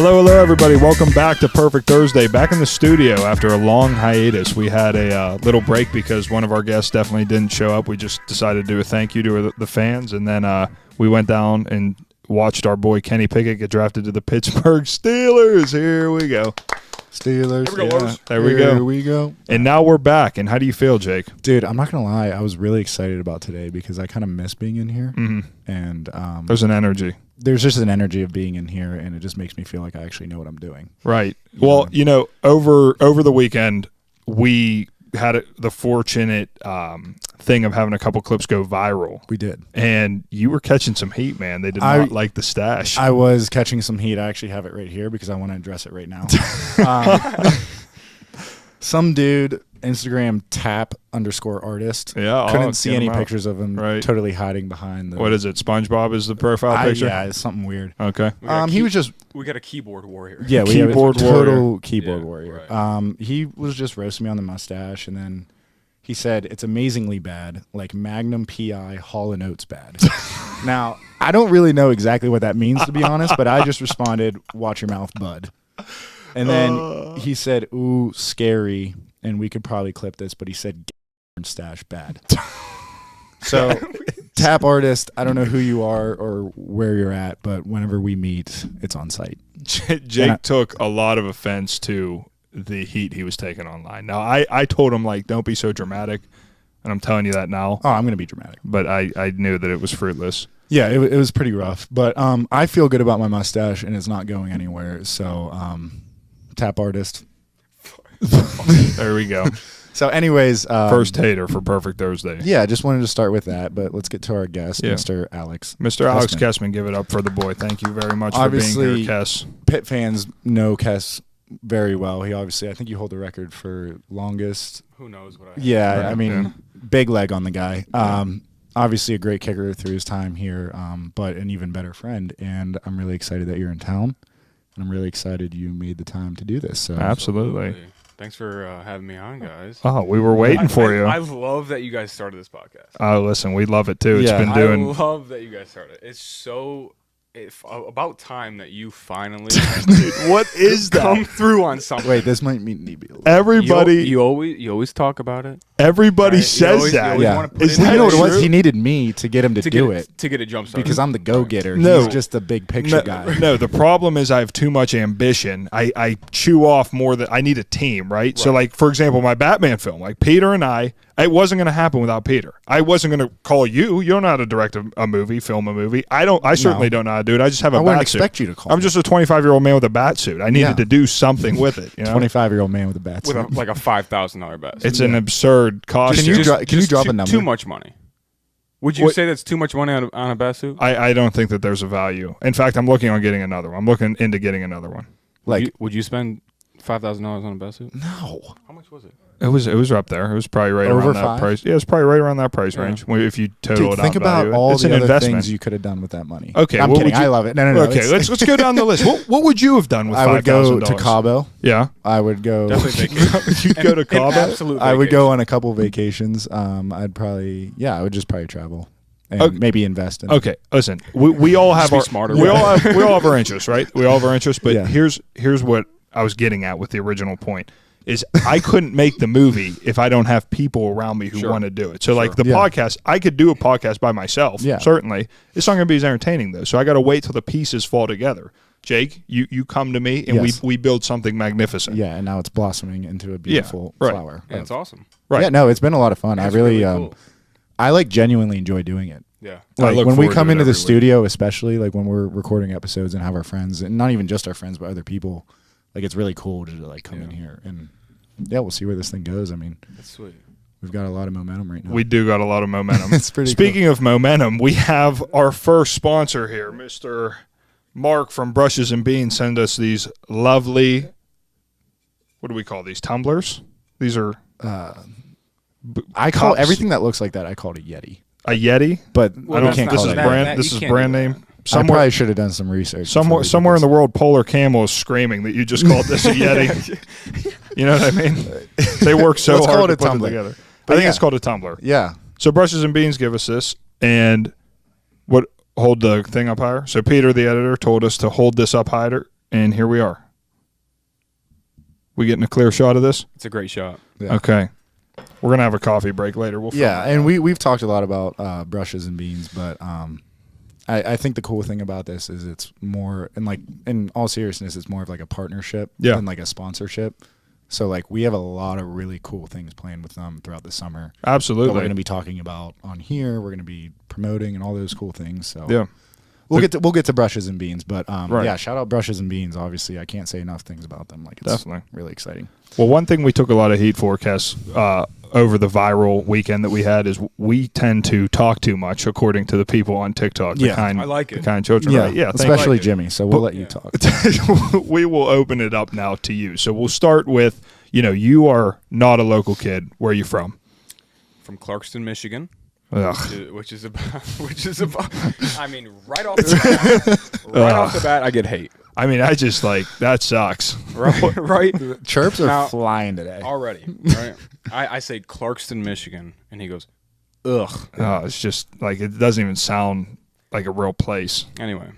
Hello, everybody. Welcome back to Perfect Thursday. Back in the studio after a long hiatus. We had a little break because one of our guests definitely didn't show up. We just decided to do a thank you to the fans, and then we went down and watched our boy Kenny Pickett get drafted to the Pittsburgh Steelers. Here we go. Steelers. There we go. And now we're back. And how do you feel, Jake? Dude, I'm not going to lie. I was really excited about today because I kind of miss being in here. Mm-hmm. And there's an energy. There's just an energy of being in here, and it just makes me feel like I actually know what I'm doing. Right. Well, over the weekend, we had the fortunate thing of having a couple clips go viral. We did. And you were catching some heat, man. They did not like the stash. I was catching some heat. I actually have it right here because I want to address it right now. Some dude, Instagram _artist. Yeah, couldn't see any pictures of him. Right. Totally hiding behind the. What is it? SpongeBob is the profile picture? Yeah, it's something weird. Okay. He was just. We got a keyboard warrior. Yeah, we have a total keyboard warrior. Right. He was just roasting me on the mustache, and then he said it's amazingly bad, like Magnum PI Hall & Oates bad. Now, I don't really know exactly what that means, to be honest, but I just responded, "Watch your mouth, bud." And then he said, "Ooh, scary," and we could probably clip this, but he said, "Stash bad." So, tap artist, I don't know who you are or where you're at, but whenever we meet, it's on site. Jake took a lot of offense to the heat he was taking online. Now, I told him, like, don't be so dramatic, and I'm telling you that now. Oh, I'm going to be dramatic. But I knew that it was fruitless. Yeah, it was pretty rough. But I feel good about my mustache, and it's not going anywhere. So, tap artist. There we go. So, anyways. First hater for Perfect Thursday. Yeah, I just wanted to start with that, but let's get to our guest, Mr. Alex. Mr. Alex Kessman, give it up for the boy. Thank you very much for being here, Kess. Pitt fans know Kess very well. He obviously, I think you hold the record for longest. Who knows what I have. Yeah, right. I mean, big leg on the guy. Obviously a great kicker through his time here, but an even better friend. And I'm really excited that you're in town, and I'm really excited you made the time to do this. So Absolutely. Thanks for having me on, guys. Oh, we were waiting for you. I love that you guys started this podcast. Oh, listen, we love it too. Yeah. I love that you guys started. It's so about time that you finally Dude, what is that? come through on something. wait, this might mean Nebula. Everybody, you always talk about it. Everybody Right? says that. Yeah. Is that You know what it true? was? He needed me to get him to do it. To get a jump start. Because I'm the go-getter. No. He's just the big picture guy. No, the problem is I have too much ambition. I chew off more than I need a team, right? So, like, for example, my Batman film, like Peter and I, it wasn't going to happen without Peter. I wasn't going to call you. You don't know how to direct a movie, film a movie. I certainly don't know how to do it. I just have a bat suit. I wouldn't expect you to call I'm just a 25-year-old man with a bat suit. I needed to do something with it. You know? 25-year-old man with a bat suit. with like a $5,000 bat. It's an absurd cost. Can you drop a number? Too much money. Would you say that's too much money on a bat suit? I don't think that there's a value. In fact, I'm looking on getting another one. I'm looking into getting another one. Like, would you spend $5,000 on a bat suit? no. How much was it? It was up there. It was probably right Over around that 5? price. Yeah, it's probably right around that price range. If you total it out, Think about all it's the an other investment. things you could have done with that money. Okay, I'm kidding. I love it. No. Okay, let's go down the list. What would you have done with $5,000? I would go to Cabo. Yeah, I would go. Definitely vacation. you'd go to Cabo. Absolutely. I would go on a couple vacations. I would just probably travel and maybe invest in. Okay, listen, we all have our smarter. we all have our interests, right? We all have our interests, but Yeah. here's what I was getting at with the original point. Is I couldn't make the movie if I don't have people around me who want to do it. So, like the podcast, I could do a podcast by myself, certainly. It's not going to be as entertaining, though. So I got to wait till the pieces fall together. Jake, you come to me, and we build something magnificent. Yeah, and now it's blossoming into a beautiful flower. Yeah, it's awesome. Right. Yeah, no, it's been a lot of fun. It's I really, cool. I like genuinely enjoy doing it. Yeah. Like look when we forward come to it into the every week. studio, especially like when we're recording episodes and have our friends, and not even just our friends, but other people, like it's really cool to like come in here and we'll see where this thing goes. I mean, That's sweet. we've got a lot of momentum right now. We do got a lot of momentum. It's pretty Speaking of momentum, we have our first sponsor here, Mr. Mark from Brushes and Beans. Send us these lovely, what do we call these, tumblers? These are I call cups. everything that looks like that. I call it a Yeti, A Yeti? but I don't can't think this call is it brand. You This is can't brand do name. that. I probably should have done some research. Somewhere in the world, Polar Camel is screaming that you just called this a Yeti. You know what I mean? They work so Let's call hard it to a put it tumbler. together. But I think yeah. it's called a tumbler. Yeah. So Brushes and Beans give us this, and hold the thing up higher. So Peter, the editor, told us to hold this up higher. And here we are. We getting a clear shot of this? It's a great shot. Yeah. Okay. We're gonna have a coffee break later. And we've talked a lot about brushes and beans, but I think the cool thing about this is it's more, and like in all seriousness, it's more of like a partnership than like a sponsorship. So like we have a lot of really cool things planned with them throughout the summer. Absolutely. That we're going to be talking about on here. We're going to be promoting and all those cool things. So yeah. We'll get to brushes and beans, but yeah, shout out brushes and beans. Obviously, I can't say enough things about them. Like it's definitely really exciting. Well, one thing we took a lot of heat for, Kess, over the viral weekend that we had is we tend to talk too much, according to the people on TikTok. I like it. The kind children, yeah, right? Yeah, especially like Jimmy. So we'll let you talk. We will open it up now to you. So we'll start with, you are not a local kid. Where are you from? From Clarkston, Michigan. Ugh. Which is about. I mean, right off the bat, I get hate. I mean, I just that sucks. Right. Chirps are flying today already. Right. I say Clarkston, Michigan, and he goes, ugh. Oh, it's just it doesn't even sound like a real place. Anyway,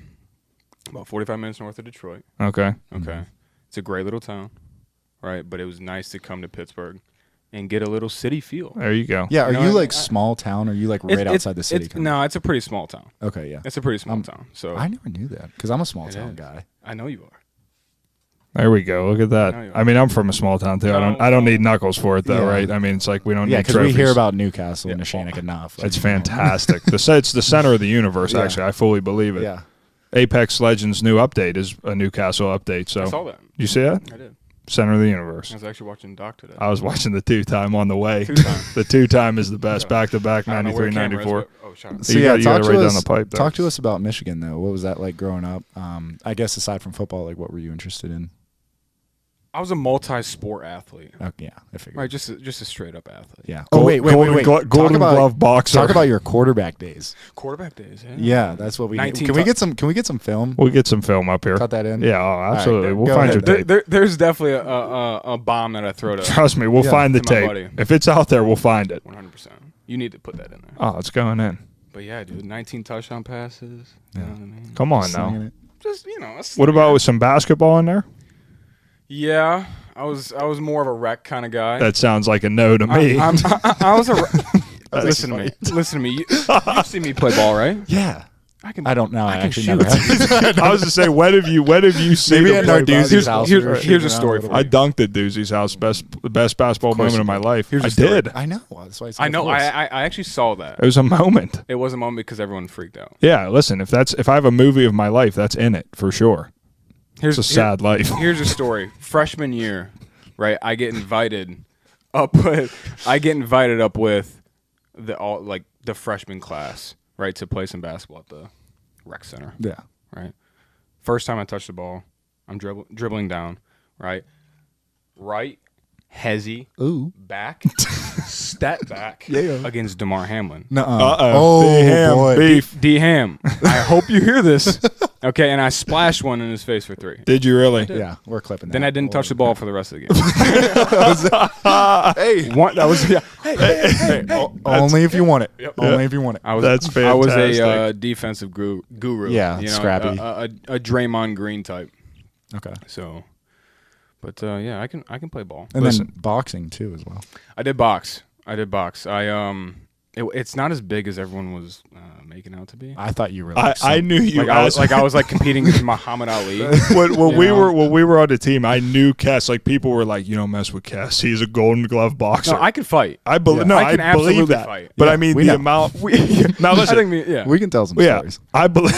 about 45 minutes north of Detroit. Okay. It's a great little town, right? But it was nice to come to Pittsburgh and get a little city feel. There you go. Yeah, are you small town, or are you right outside the city? No, it's a pretty small town. Okay, yeah. It's a pretty small town. So I never knew that because I'm a small town guy. I know you are. There we go. Look at that. I mean, I'm from a small town too. I don't need knuckles for it though, right? I mean, it's like we don't need trophies. Yeah, because we hear about Newcastle and Neshannock enough. It's fantastic. It's the center of the universe. Actually, I fully believe it. Yeah. Apex Legends new update is a Newcastle update. So I saw that. You see that? I did. Center of the universe. I was actually watching Doc today. I was watching the 2-time on the way. The 2-time is the best. Back-to-back, 93, 94. So you got right down the pipe there. Talk to us about Michigan, though. What was that like growing up? I guess aside from football, what were you interested in? I was a multi-sport athlete. Yeah, I figured. Right, just a straight-up athlete. Yeah. Oh, wait. Golden glove boxer. Talk about your quarterback days. Quarterback days, yeah. Yeah, that's what we need. Can we get some film? We'll get some film up here. Cut that in? Yeah, absolutely. Right, we'll find your tape. There's definitely a bomb that I throw to. Trust me, we'll find the tape. If it's out there, we'll find it. 100%. You need to put that in there. Oh, it's going in. But yeah, dude, 19 touchdown passes. You know what I mean? Come on now. Just, what about with some basketball in there? Yeah, I was more of a rec kind of guy. That sounds like a no to me. I was a. Listen to me. Listen to me. You've seen me play ball, right? Yeah. I don't know. I actually never have. I was to say, when have you seen? Maybe at Doozy's house. Here's a story for you. I dunked at Doozy's house. The best basketball moment of my life. I did. I know. That's why I know. I actually saw that. It was a moment. It was a moment because everyone freaked out. Yeah. Listen, if I have a movie of my life, that's in it for sure. It's a sad life. Here's a story. Freshman year, right? I get invited up with the freshman class, right, to play some basketball at the rec center. Yeah. Right. First time I touch the ball, I'm dribbling down, right, hezzy, back, step back against DeMar Hamlin. Boy. Beef. D-Ham. I hope you hear this. Okay, and I splashed one in his face for 3. Did you really? Yeah, we're clipping that. Then I didn't touch the ball for the rest of the game. Only if you want it. Yep. Only if you want it. That's fantastic. I was a defensive guru. Yeah, scrappy. A Draymond Green type. Okay. So, but yeah, I can play ball. And then boxing too as well. I did box. It's not as big as everyone was making out to be. I thought you were. I knew you. I was competing against Muhammad Ali. When we were on the team, I knew Kess. People were like, you don't mess with Kess. He's a Golden Glove boxer. No, I can fight. I believe. No, I can believe that. Fight. But I mean the amount. Now listen. We can tell some stories. I believe.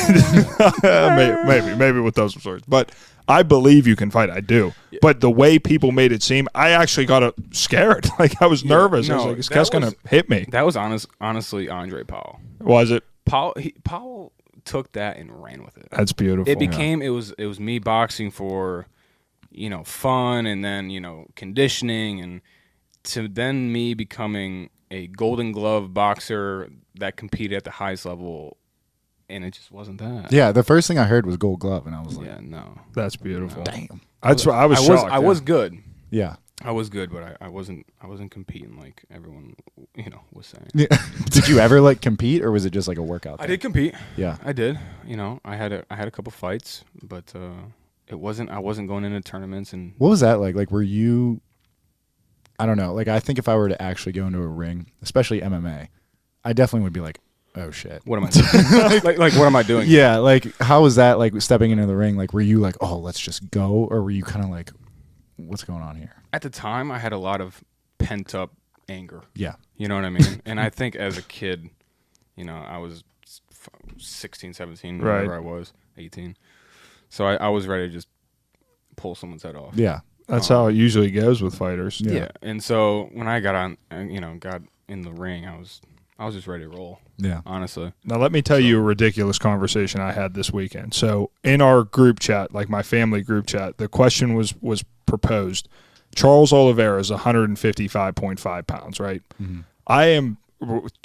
maybe we'll tell some stories, but. I believe you can fight. I do. Yeah. But the way people made it seem, I actually got scared. I was nervous. I was like, is Kess going to hit me? That was honestly Andre Powell. Was it? Powell took that and ran with it. That's beautiful. It became it was me boxing for, fun and then, conditioning and to then me becoming a Golden Glove boxer that competed at the highest level. And it just wasn't that. Yeah, the first thing I heard was Gold Glove, and I was like, "Yeah, no, that's beautiful." No. Damn, I was shocked. I was good. Yeah, I was good, but I wasn't competing like everyone was saying. Yeah. Did you ever compete, or was it just a workout thing? I did compete. Yeah, I did. I had a couple fights, but I wasn't going into tournaments. And what was that like? Like, were you? I don't know. Like, I think if I were to actually go into a ring, especially MMA, I definitely would be like, oh shit, what am I doing? like what am I doing? Yeah, like how was that like stepping into the ring? Like, were you like, oh, let's just go, or were you kind of like, what's going on here? At the time, I had a lot of pent up anger. Yeah, you know what I mean. And I think as a kid, I was 16, 17, whatever I was, 18. So I was ready to just pull someone's head off. Yeah. That's how it usually goes with fighters. Yeah. And so when I got on, got in the ring, I was just ready to roll. Yeah. Honestly. Now let me tell you a ridiculous conversation I had this weekend. So in our group chat, like my family group chat, the question was proposed. Charles Oliveira is 155.5 pounds, right? Mm-hmm. I am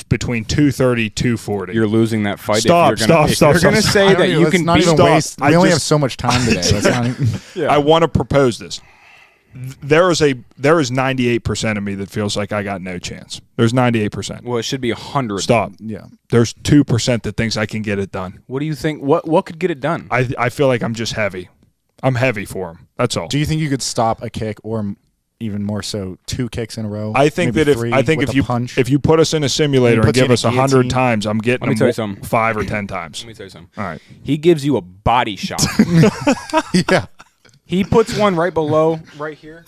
between 230, 240. You're losing that fight. Stop. You're going to say that you can not beat. Even waste. We only have so much time today. Let's not even, yeah. I want to propose this. There is 98% of me that feels like I got no chance. There's 98%. Well, it should be 100. Stop. Yeah. There's 2% that thinks I can get it done. What do you think? What could get it done? I feel like I'm just heavy. I'm heavy for him. That's all. Do you think you could stop a kick or even more so 2 kicks in a row? I think that if you put us in a simulator and give us 100 times, I'm getting them 5 or 10 times. Let me tell you something. All right. He gives you a body shot. Yeah. He puts one right below, right here.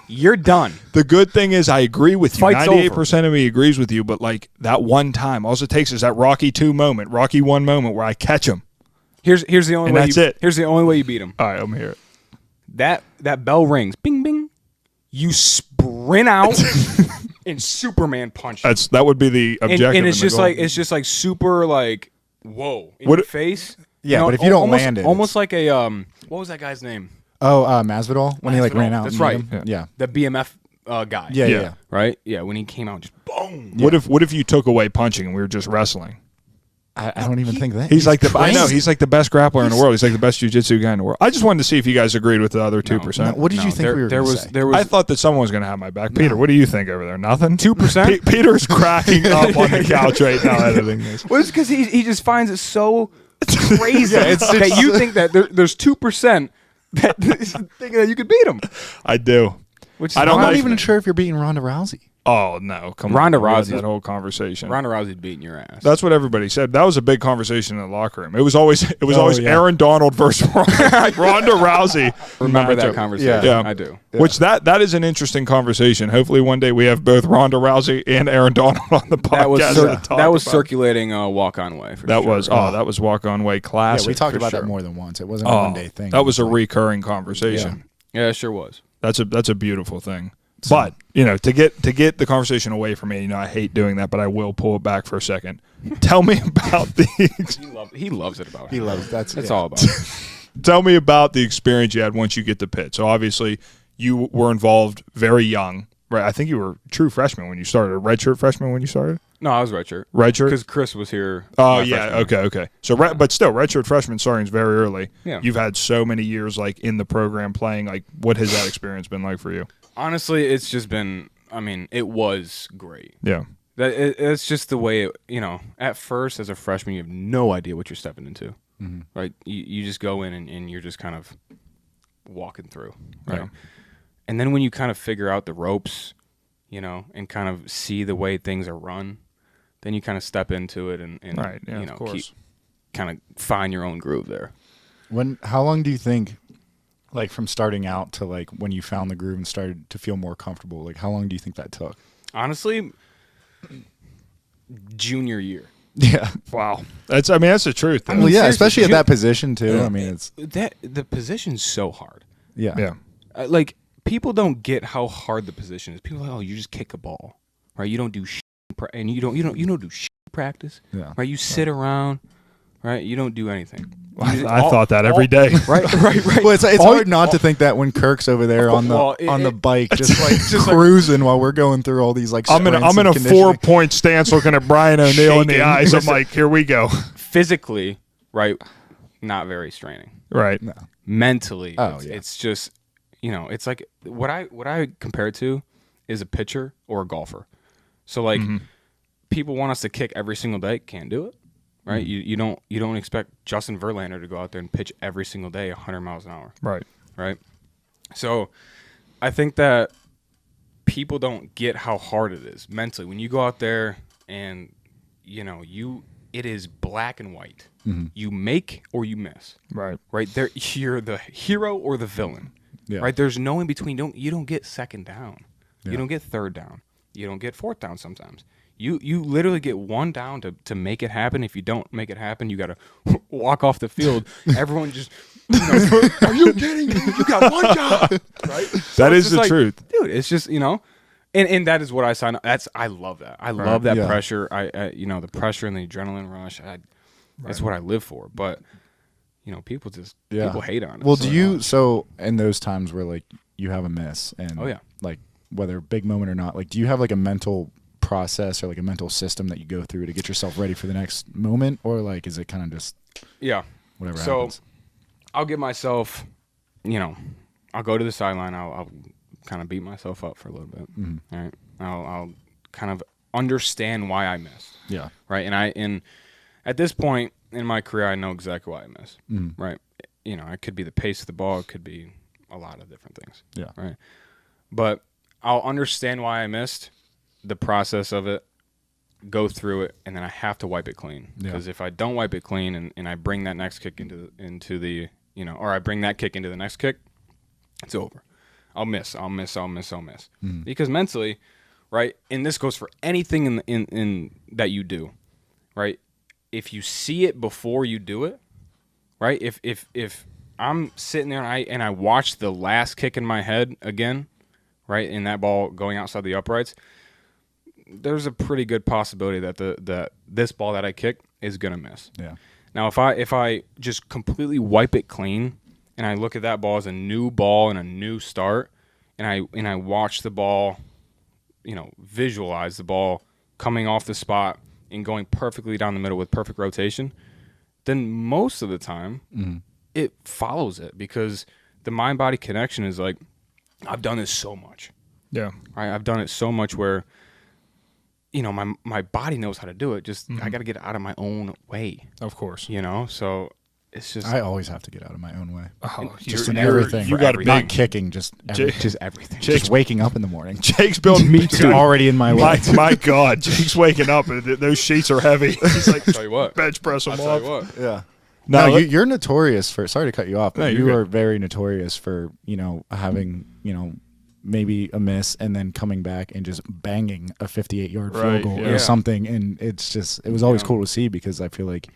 You're done. The good thing is I agree with you. Fight's 98% over. of me agrees with you, but like that one time, all it takes is that Rocky 2 moment, Rocky 1 moment where I catch him. Here's the only and way that's it. Here's the only way you beat him. All right, I'm here. That bell rings. Bing bing. You sprint out and Superman punch. That would be the objective. And it's just like super like whoa in your face. Yeah, but if you don't almost, land it, almost like a what was that guy's name? Oh, Masvidal when he like ran out. That's right. Yeah. The BMF guy. Yeah. Right. Yeah. When he came out, just boom. Yeah. What if you took away punching and we were just wrestling? I don't even think that. He's like the best grappler in the world. He's like the best jiu-jitsu guy in the world. I just wanted to see if you guys agreed with the other 2%. No, what did you think we were going to say? I thought that someone was going to have my back. Peter, what do you think over there? Nothing? 2%? Peter's cracking up on the couch right now editing this. Well, it's because he just finds it so crazy that you think that there's 2% that thinking that you could beat him. I do. I'm not even sure if you're beating Ronda Rousey. Oh, no. Come Ronda on. Rousey. That whole conversation. Ronda Rousey's beating your ass. That's what everybody said. That was a big conversation in the locker room. It was always Aaron Donald versus Ronda Rousey. Remember that conversation? Yeah. I do. Yeah. Which that is an interesting conversation. Hopefully one day we have both Ronda Rousey and Aaron Donald on the podcast. That was circulating Walk On Way. That was Walk On Way classic. Yeah, we talked about that more than once. It wasn't a one-day thing. That was a recurring conversation. Yeah, it sure was. That's a beautiful thing. But, to get the conversation away from me, I hate doing that, but I will pull it back for a second. Tell me about He loves it about it. He loves that's all about it. Tell me about the experience you had once you get to Pitt. So obviously you were involved very young, right? I think you were a true freshman when you started, a redshirt freshman when you started? No, I was redshirt. Redshirt? Because Chris was here. Oh, yeah. Okay. So, but still, redshirt freshman starting is very early. Yeah. You've had so many years in the program playing. What has that experience been like for you? Honestly, it's just been, it was great. Yeah. It's just the way, at first as a freshman, you have no idea what you're stepping into. Mm-hmm. Right? You just go in and you're just kind of walking through. Right. And then when you kind of figure out the ropes, and kind of see the way things are run, then you kind of step into it and of course. Kind of find your own groove there. How long do you think, from starting out to when you found the groove and started to feel more comfortable, how long do you think that took? Honestly, junior year. Yeah. Wow. That's the truth. Well, yeah, especially at that position too. Yeah. It's the position's so hard. Yeah. Yeah. People don't get how hard the position is. People are like, oh, you just kick a ball, right? You don't do and you don't do practice, yeah. Right? You sit around, right? You don't do anything. I thought that every day. Right. Well, it's hard not to think that when Kirk's over there on the bike, just cruising while we're going through all these I'm in a 4-point stance looking at Brian ONeill in the eyes. I'm like, here we go. Physically, right? Not very straining. Right. No. Mentally, it's just. It's like what I compare it to is a pitcher or a golfer. So people want us to kick every single day, can't do it, right? You don't expect Justin Verlander to go out there and pitch every single day 100 miles an hour. Right. So I think that people don't get how hard it is mentally when you go out there and it is black and white. You make or you miss. Right there, you're the hero or the villain. Right, there's no in between. You don't get second down. You don't get third down. You don't get fourth down sometimes. You literally get one down to make it happen. If you don't make it happen, you got to walk off the field. Everyone just, are you kidding me? You got one job, right? So that is the truth, dude. It's just and that is what I sign up. I love that. I love that pressure. The pressure and the adrenaline rush. That's what I live for. But people people hate on it. Well, so in those times where like you have a miss and like whether big moment or not, like do you have like a mental process or like a mental system that you go through to get yourself ready for the next moment, or like is it kind of just whatever happens? I'll get myself, I'll go to the sideline. I'll kind of beat myself up for a little bit. All right, I'll kind of understand why I missed. Yeah. Right, and at this point in my career, I know exactly why I missed. Right, it could be the pace of the ball. It could be a lot of different things. Yeah. Right, but I'll understand why I missed. The process of it, go through it, and then I have to wipe it clean. Because if I don't wipe it clean and I bring that next kick into the or I bring that kick into the next kick, it's over. I'll miss. Because mentally, right, and this goes for anything in that you do, right? If you see it before you do it, right? If I'm sitting there and I watch the last kick in my head again, right, and that ball going outside the uprights, there's a pretty good possibility that this ball that I kick is gonna miss. Yeah. Now, if I just completely wipe it clean and I look at that ball as a new ball and a new start, and I watch the ball, visualize the ball coming off the spot and going perfectly down the middle with perfect rotation, then most of the time it follows it, because the mind-body connection is like, I've done this so much. Yeah. Right? I've done it so much where my body knows how to do it. Just I got to get out of my own way. Of course. So it's just I always have to get out of my own way. Oh, just in everything. You got to not kicking, just everything. Just waking up in the morning. Jake's building me too. Already in my way. My God, Jake's waking up and those sheets are heavy. He's like, tell you what, bench press them off. Yeah. No, you're notorious for. Sorry to cut you off, but you are very notorious for having maybe a miss and then coming back and just banging a 58-yard field goal or something, and it was always cool to see, because I feel like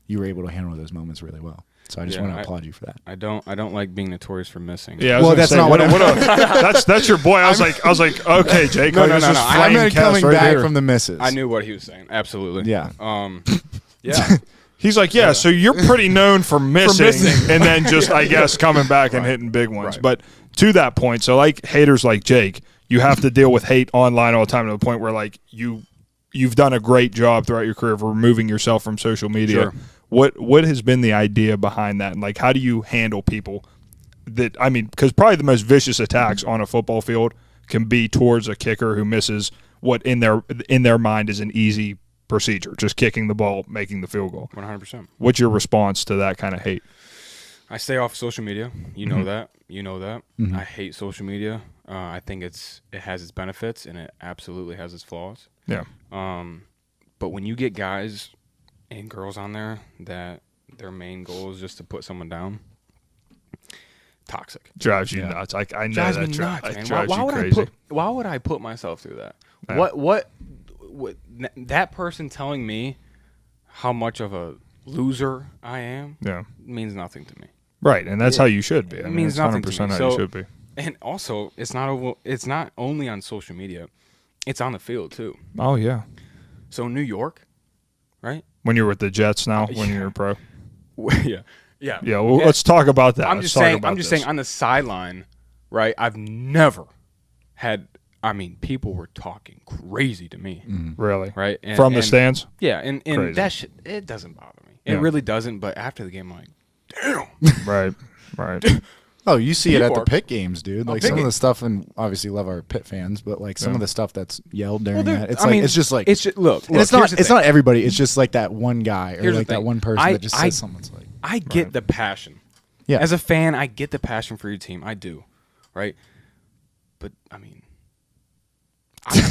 you were able to handle those moments really well. So I just want to applaud you for that. I don't like being notorious for missing. Yeah, well, that's not what that's your boy. I was like, okay, Jake. No. I meant coming back from the misses. I knew what he was saying. Absolutely. Yeah. Yeah. He's like, so you're pretty known for missing, and then just, I guess, coming back and hitting big ones. Right. But to that point, so like haters like Jake, you have to deal with hate online all the time, to the point where like you've done a great job throughout your career of removing yourself from social media. Sure. What has been the idea behind that? And like, how do you handle people that, because probably the most vicious attacks on a football field can be towards a kicker who misses what in their mind is an easy procedure, just kicking the ball, making the field goal. 100%. What's your response to that kind of hate? I stay off social media. You know that. Mm-hmm. I hate social media. I think it has its benefits, and it absolutely has its flaws. Yeah. But when you get guys and girls on there that their main goal is just to put someone down, toxic. Drives you nuts. I know drives that me nuts, man. Drives you crazy. Why would I put myself through that? Yeah. What that person telling me how much of a loser I am means nothing to me. Right, and that's how you should be. It means nothing 100% to me. How you should be. And also, it's not only on social media, it's on the field too. Oh yeah. So New York, right? When you're with the Jets now, when you're a pro. Yeah. Well, let's talk about that. I'm just saying on the sideline, right? I've never had. People were talking crazy to me. Really? Right? From the stands? Yeah, and that shit, it doesn't bother me. It really doesn't, but after the game, I'm like, damn. Right. Oh, you see it at the Pitt games, dude. Like some of the stuff, and obviously love our Pitt fans, but like some of the stuff that's yelled during that, it's just like look. It's not everybody. It's just like that one guy or like that one person that just says something's like. I get the passion. Yeah. As a fan, I get the passion for your team. I do, right? But I mean,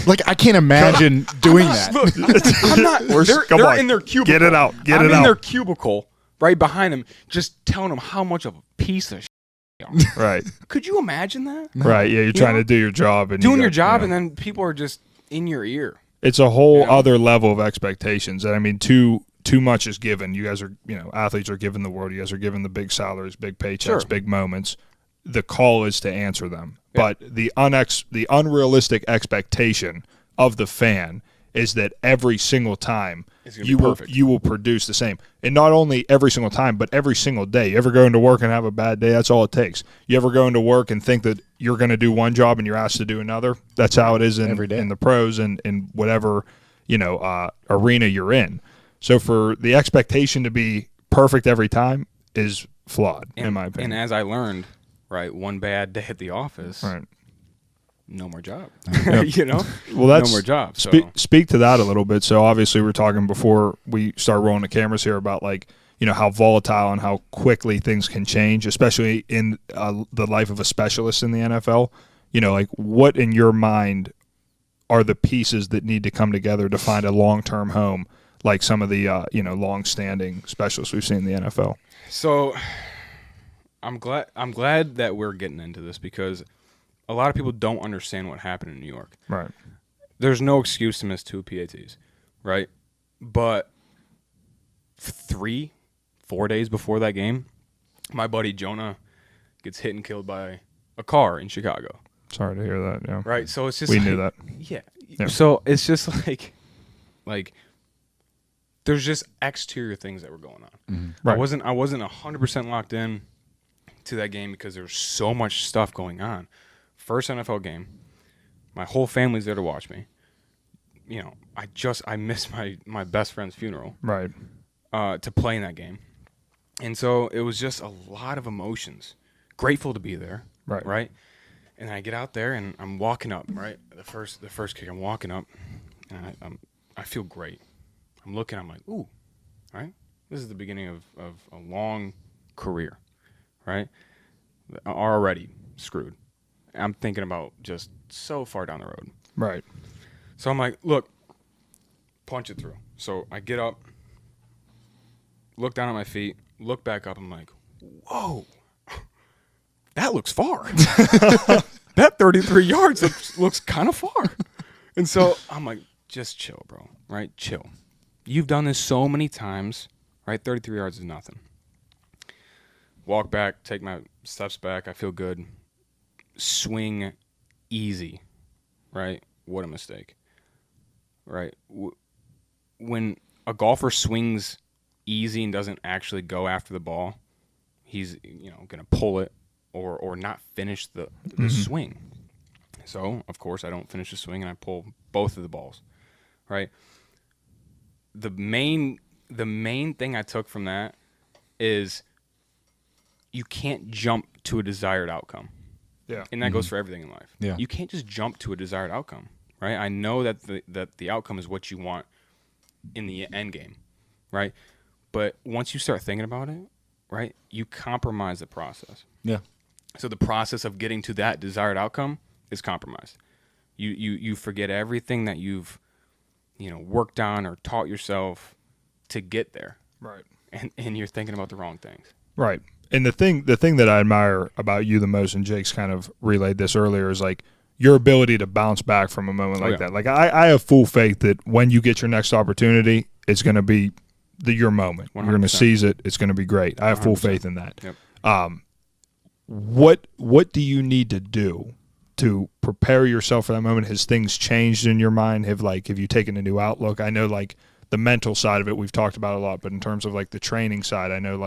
like I can't imagine doing that. Look, I'm not. They're in their cubicle. Get it out. I'm in their cubicle, right behind them, just telling them how much of a piece of. Right. Could you imagine that? Right. Yeah, you're trying to do your job and doing your job, and then people are just in your ear. It's a whole other level of expectations. And I mean, too much is given. You guys are, athletes are given the world. You guys are given the big salaries, big paychecks, big moments. The call is to answer them. Yeah. But the unrealistic expectation of the fan is that every single time you will produce the same. And not only every single time, but every single day. You ever go into work and have a bad day? That's all it takes. You ever go into work and think that you're going to do one job and you're asked to do another? That's how it is in the pros and in whatever arena you're in. So for the expectation to be perfect every time is flawed, in my opinion. And as I learned, right, one bad day at the office, right. No more job. Well, that's no more job. So. Speak to that a little bit. So obviously, we're talking before we start rolling the cameras here about how volatile and how quickly things can change, especially in the life of a specialist in the NFL. What in your mind are the pieces that need to come together to find a long-term home, like some of the long-standing specialists we've seen in the NFL? So, I'm glad that we're getting into this because a lot of people don't understand what happened in New York. Right. There's no excuse to miss 2 PATs, right? But 3-4 days before that game, my buddy Jonah gets hit and killed by a car in Chicago. Sorry to hear that. Yeah. Right. So it's just we knew that. Yeah. So it's just like there's just exterior things that were going on. Mm-hmm. Right. I wasn't 100% locked in to that game because there was so much stuff going on. First NFL game, my whole family's there to watch me. I missed my best friend's funeral. Right. To play in that game, and so it was just a lot of emotions. Grateful to be there. Right. Right. And I get out there and I'm walking up. Right. The first kick, I'm walking up, and I feel great. I'm looking. I'm like, ooh, right. This is the beginning of a long career. Right. Already screwed. I'm thinking about just so far down the road. Right. So I'm like, look, punch it through. So I get up, look down at my feet, look back up. I'm like, whoa, that looks far. That 33 yards looks kind of far. And so I'm like, just chill, bro. Right? Chill. You've done this so many times. Right? 33 yards is nothing. Walk back, take my steps back. I feel good. Swing easy, right? What a mistake, right? When a golfer swings easy and doesn't actually go after the ball, he's going to pull it or not finish the swing. So, of course, I don't finish the swing and I pull both of the balls, right? The main thing I took from that is you can't jump to a desired outcome. Yeah. And that goes for everything in life. Yeah. You can't just jump to a desired outcome, right? I know that the outcome is what you want in the end game, right? But once you start thinking about it, right, you compromise the process. Yeah. So the process of getting to that desired outcome is compromised. You forget everything that you've worked on or taught yourself to get there. Right. And you're thinking about the wrong things. Right. And the thing that I admire about you the most, and Jake's kind of relayed this earlier, is like your ability to bounce back from a moment like that. Like I have full faith that when you get your next opportunity, it's going to be your moment. 100%. You're going to seize it. It's going to be great. I have 100%. Full faith in that. Yep. What do you need to do to prepare yourself for that moment? Has things changed in your mind? Have you taken a new outlook? I know the mental side of it we've talked about a lot, but in terms of the training side, I know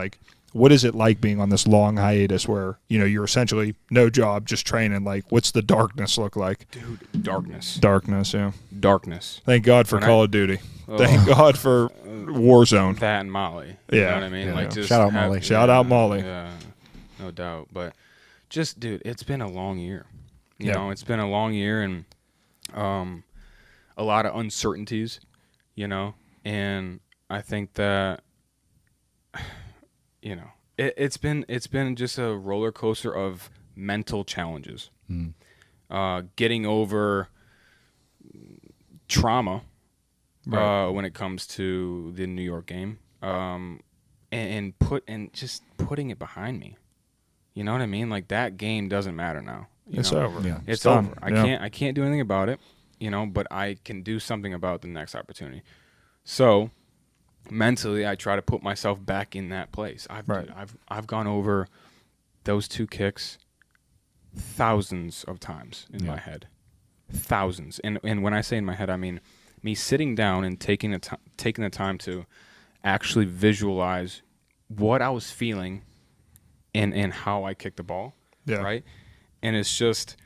what is it like being on this long hiatus where, you're essentially no job, just training? What's the darkness look like? Dude, darkness. Darkness, yeah. Darkness. Thank God for Call of Duty. Thank God for Warzone. That and Molly. Yeah. You know what I mean? Yeah. Shout out Molly. Shout out Molly. Yeah, no doubt. But Just, dude, it's been a long year. You know, it's been a long year and a lot of uncertainties, you know, and I think that, you know, it's been just a roller coaster of mental challenges. Getting over trauma when it comes to the New York game, and just putting it behind me. You know what I mean? Like, that game doesn't matter now. It's over. Yeah. It's over. I can't do anything about it, you know, but I can do something about the next opportunity. So mentally, I try to put myself back in that place. I've gone over those 2 kicks thousands of times in my head. Thousands. And when I say in my head, I mean me sitting down and taking the time to actually visualize what I was feeling and how I kicked the ball. Yeah. Right? And it's just,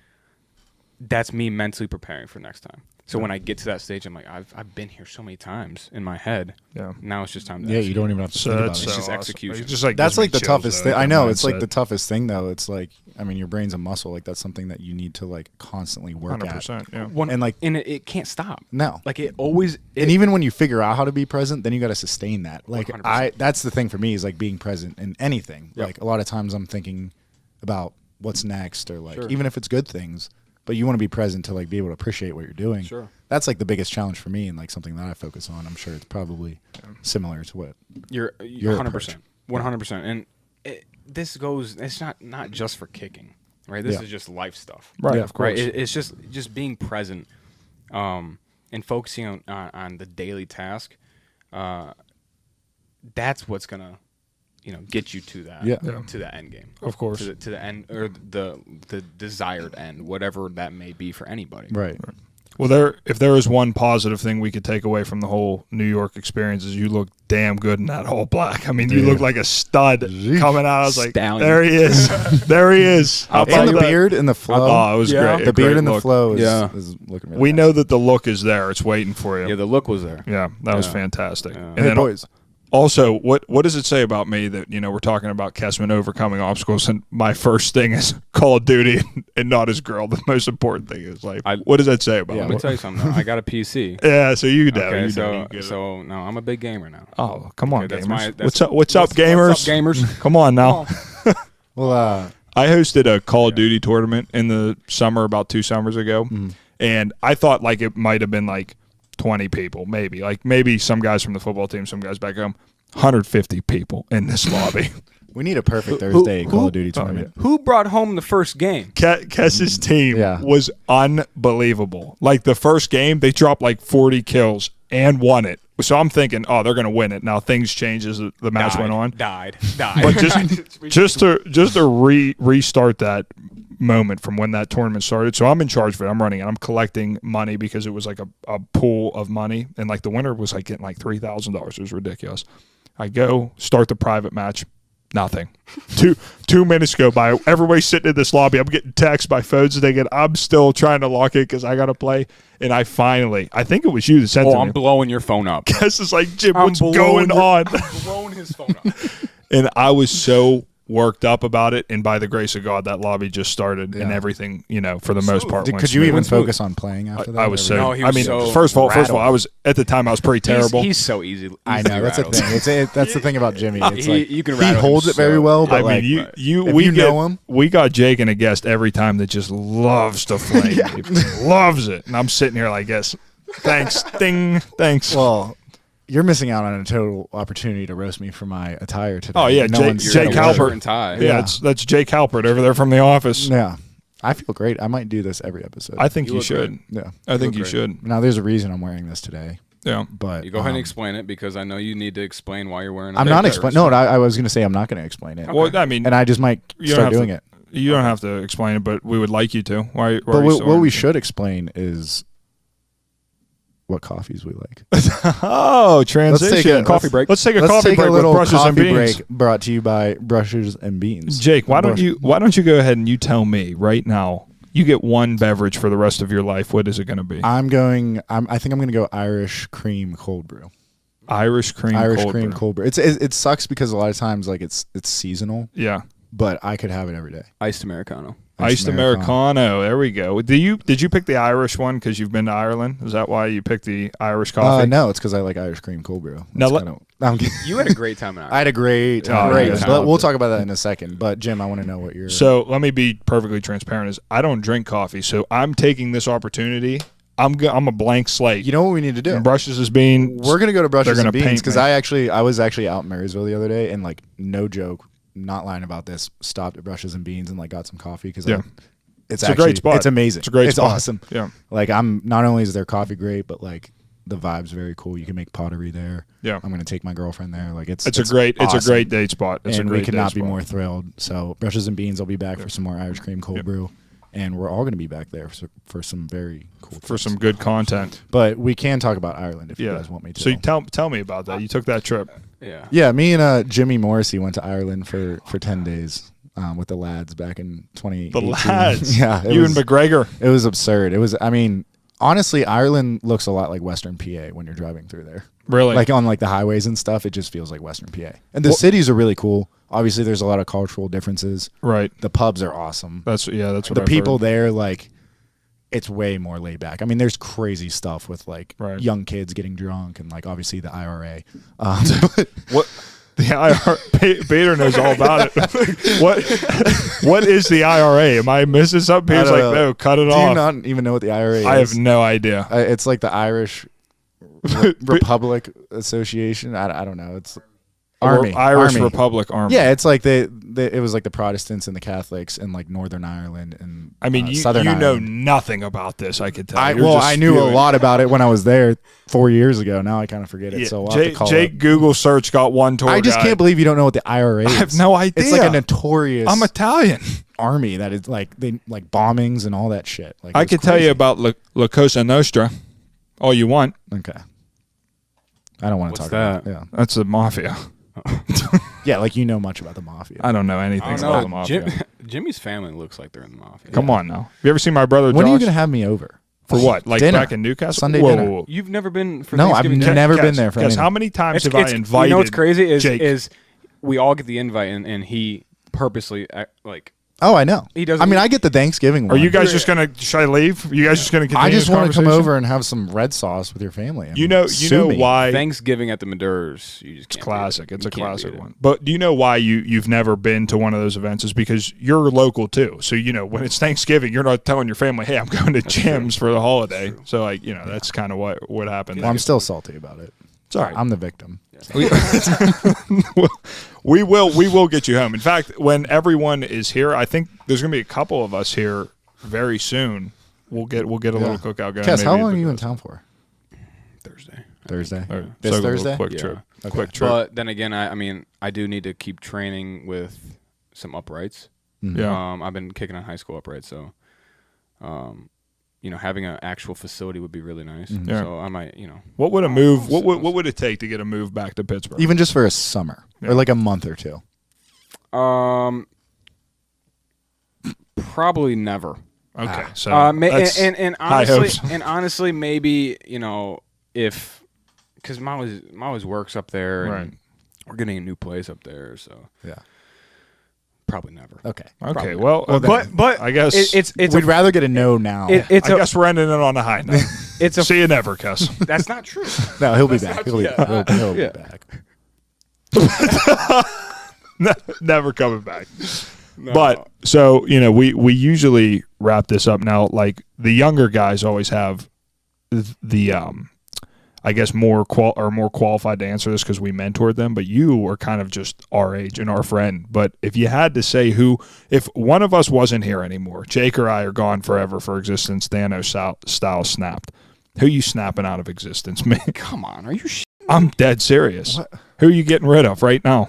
that's me mentally preparing for next time. So when I get to that stage, I'm like, I've been here so many times in my head. Yeah. Now it's just time to you don't even have to think about it. It's just execution. It's just like, that's like the toughest thing. I know, it's like the toughest thing, though. It's like, I mean, your brain's a muscle. Like, that's something that you need to, like, constantly work 100%, at. And it can't stop. No. Like, it always... and even when you figure out how to be present, then you got to sustain that. Like, 100%. That's the thing for me, is, like, being present in anything. Yep. Like, a lot of times I'm thinking about what's next, or, like, even if it's good things, but you want to be present to, like, be able to appreciate what you're doing. Sure. That's, like, the biggest challenge for me, and, like, something that I focus on. I'm sure it's probably similar to what you're 100%. 100%. And this goes, it's not just for kicking, right? This is just life stuff. Right, of course. Right? It's just being present and focusing on the daily task. That's what's going to, you know, get you to that to the end game. Of course. To the end, or the desired end, whatever that may be for anybody. Right. Well, if there is one positive thing we could take away from the whole New York experience, is you look damn good in that all black. I mean, you look like a stud coming out. I was like, there he is. There he is. And the beard and the flow. Oh, it was great. The beard and the flow is looking really We nice. know that the look is there. It's waiting for you. Yeah, the look was there. Yeah, that was fantastic. Yeah. And hey, then, boys. Also, what does it say about me that, you know, we're talking about Kessman overcoming obstacles, and my first thing is Call of Duty and not his girl. The most important thing is, like, what does that say about me? Let me tell you something. I got a PC. Yeah, so you know. Okay, so no, I'm a big gamer now. Oh, come on, gamers. What's up, gamers? What's up, gamers? Come on now. Well, I hosted a Call of Duty tournament in the summer about 2 summers ago, and I thought, like, it might have been like 20 people, maybe some guys from the football team, some guys back home. 150 people in this lobby. We need a perfect Thursday Call of Duty tournament. Who brought home the first game? Kess's team was unbelievable. Like, the first game, they dropped like 40 kills and won it. So I'm thinking, they're going to win it. Now things changed as the match went on. Died. But just to restart that moment from when that tournament started. So I'm in charge of it. I'm running it. I'm collecting money because it was like a pool of money, and like the winner was like getting like $3,000. It was ridiculous. I go start the private match. Nothing. Two minutes go by. Everybody's sitting in this lobby. I'm getting texts by phones thinking I'm still trying to lock it because I got to play. And I think it was you that sent it to me. I'm blowing your phone up. Kess is like, Jim, what's going on? I'm blowing his phone up. And I was so worked up about it, and by the grace of God, that lobby just started, and everything, you know, for the most part. Could you even focus on playing after that? I was so. I mean, first of all, I was at the time I was pretty terrible. He's so easy. I know, that's the thing. That's the thing about Jimmy. It's like you can he holds it very well. But I mean, we know him. We got Jake and a guest every time that just loves to flame. He loves it, and I'm sitting here like, yes, thanks, ding, thanks. Well, you're missing out on a total opportunity to roast me for my attire today. Oh yeah, Jake Halpert. Yeah, that's Jake Halpert over there from The Office. Yeah, I feel great. I might do this every episode. I think you should. Great. Yeah, I think you should. Now, there's a reason I'm wearing this today. Yeah, but you go ahead and explain it, because I know you need to explain why you're wearing it. I'm not explaining. No, I was going to say I'm not going to explain it. Okay. Well, I mean, and I just might start doing it. You don't have to explain it, but we would like you to. Why but what we should explain is what coffees we like. Oh, transition. Coffee break. Let's take a coffee break with Brushes and Beans. Break brought to you by Brushes and Beans. Jake, why don't you go ahead and you tell me right now? You get one beverage for the rest of your life. What is it going to be? I think I'm going to go Irish cream cold brew. Irish cream cold brew. It sucks because a lot of times, like, it's seasonal. Yeah. but I could have it every day. Iced Americano. Iced Americano. There we go. Did you pick the Irish one because you've been to Ireland? Is that why you picked the Irish coffee? No, it's because I like Irish cream cold brew. You had a great time in Ireland. I had a great time. But we'll talk about that in a second. But Jim, I want to know what you're. So let me be perfectly transparent. Is I don't drink coffee, so I'm taking this opportunity. I'm a blank slate. You know what we need to do? And Brushes is being. We're gonna go to Brushes and Beans because I was actually out in Marysville the other day and like no joke, not lying about this, stopped at Brushes and Beans and like got some coffee because it's a great spot. It's amazing. It's a great spot. It's awesome. Yeah. Like not only is their coffee great, but like the vibe's very cool. You can make pottery there. Yeah. I'm gonna take my girlfriend there. Like it's a great date spot. And we could not be more thrilled. So Brushes and Beans, I'll be back for some more Irish cream cold brew. And we're all going to be back there for some very cool for some good content. But we can talk about Ireland if you guys want me to. So tell me about that. You took that trip. Yeah, me and Jimmy Morrissey went to Ireland for 10 days with the lads back in 2018. The lads? Yeah. And McGregor. It was absurd. Honestly, Ireland looks a lot like Western PA when you're driving through there. Really? Like on like the highways and stuff, it just feels like Western PA. And the cities are really cool. Obviously, there's a lot of cultural differences. Right. The pubs are awesome. That's what the people there, like, it's way more laid back. I mean, there's crazy stuff with like young kids getting drunk and like obviously the IRA. What? The IRA, Bader knows all about it. What is the IRA? Am I missing something? Peter's like, no, cut it off. Do you not even know what the IRA is? I have no idea. It's like the Irish Republic Association. I don't know. It's Irish Republic Army. Yeah, it's like it was like the Protestants and the Catholics in like Northern Ireland and Southern Ireland. Know nothing about this. I could tell. I knew a lot about it when I was there 4 years ago. Now I kind of forget it. Yeah, so Jake Google search got one tour. I just can't believe you don't know what the IRA is. I have no idea. It's like a notorious. I'm Italian. Army that is like bombings and all that shit. Like I could tell you about La Cosa Nostra. All you want. Okay. I don't want to talk that? about. Yeah, that's the mafia. Yeah, like you know much about the mafia. I don't know anything about the mafia. Jimmy's family looks like they're in the mafia. Come on now. Have you ever seen my brother Josh? When are you going to have me over? For what? Like dinner. Back in Newcastle? Sunday dinner. You've never been for No, Thanksgiving I've never been there for anything. How many times have I invited You know what's crazy Jake? is we all get the invite and he purposely like. Oh, I know. He doesn't. I mean, I get the Thanksgiving one. Are you guys just going to... Should I leave? Are you guys just going to continue I just want to come over and have some red sauce with your family. You know why... Thanksgiving at the Medures, you just can't. It's classic. It's a classic one. But do you know why you've never been to one of those events? Is because you're local too. So, when it's Thanksgiving, you're not telling your family, hey, I'm going to Jim's for the holiday. So, like, that's kind of what happened. Well, I'm still salty about it. Sorry. I'm the victim. We will get you home. In fact, when everyone is here, I think there's going to be a couple of us here very soon. We'll get a little cookout going. Kess, how long are you in town for? Thursday. This Thursday? Quick trip. Okay. Quick trip. But then again, I do need to keep training with some uprights. Mm-hmm. Yeah. I've been kicking on high school uprights, so having an actual facility would be really nice. Mm-hmm. Yeah. So I might, What would a move? What would it take to get a move back to Pittsburgh? Even just for a summer or like a month or two. Probably never. Okay. So and honestly, maybe if because Mom always works up there, and we're getting a new place up there, so yeah. Probably never. Okay. Well, but I guess it's we'd rather get a no now. I guess we're ending it on a high note. See you never, Kess. That's not true. No, he'll be back. He'll be back. Never coming back. No. But so we usually wrap this up now. Like the younger guys always have the I guess more qualified to answer this because we mentored them, but you are kind of just our age and our friend. But if you had to say if one of us wasn't here anymore, Jake or I are gone forever for existence, Thanos style snapped. Who you snapping out of existence, man? Come on, are you? I'm dead serious. What? Who are you getting rid of right now?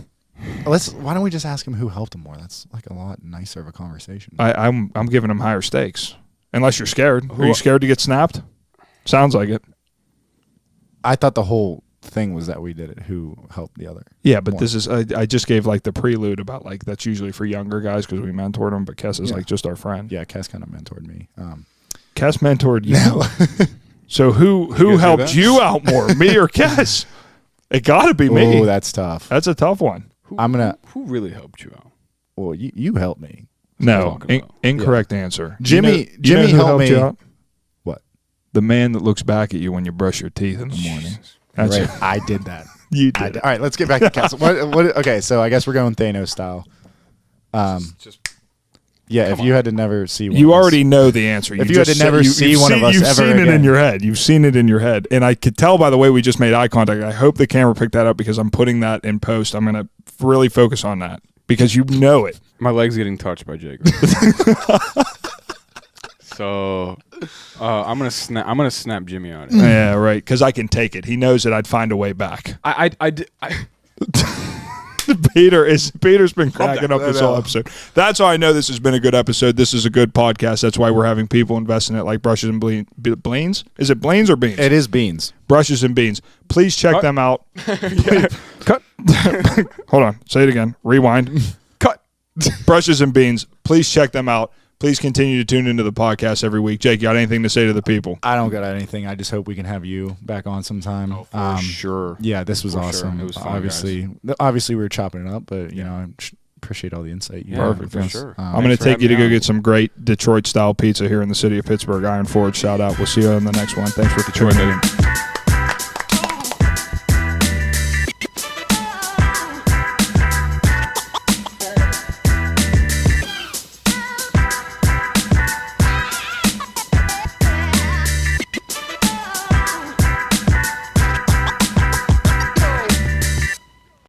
Why don't we just ask him who helped him more? That's like a lot nicer of a conversation. I'm giving him higher stakes. Unless you're scared. Are you scared to get snapped? Sounds like it. I thought the whole thing was that we did it. Who helped the other? Yeah, but this is I just gave like the prelude about like that's usually for younger guys because we mentored them. But Kess is like just our friend. Yeah, Kess kind of mentored me. Kess mentored you. No. So who helped you out more, me or Kess? It got to be me. Oh, that's tough. That's a tough one. Who really helped you out? Well, you helped me. No, incorrect answer. Jimmy helped me. You out? What? The man that looks back at you when you brush your teeth in the morning. That's right. I did that. You did. All right, let's get back to Kess. Okay, so I guess we're going Thanos style. If you had to never see one you already know the answer. If you had to never see one of us ever again. You've seen it in your head. You've seen it in your head. And I could tell by the way we just made eye contact. I hope the camera picked that up because I'm putting that in post. I'm going to really focus on that because you know it. My leg's getting touched by Jake. So I'm gonna snap Jimmy out. Yeah, right. Because I can take it. He knows that I'd find a way back. Peter's been cracking up this whole episode. That's how I know this has been a good episode. This is a good podcast. That's why we're having people invest in it, like Brushes and Beans. Is it Blaines or Beans? It is Beans. Brushes and Beans. Please check them out. Cut. Hold on. Say it again. Rewind. Cut. Brushes and Beans. Please check them out. Please continue to tune into the podcast every week. Jake, you got anything to say to the people? I don't got anything. I just hope we can have you back on sometime. Oh, for sure. Yeah, this was awesome. Sure. It was fun, obviously we were chopping it up, but you know, I appreciate all the insight. Perfect. For sure. I'm going to take you to go get some great Detroit-style pizza here in the city of Pittsburgh. Iron Forge, shout out. We'll see you on the next one. Thanks for tuning in.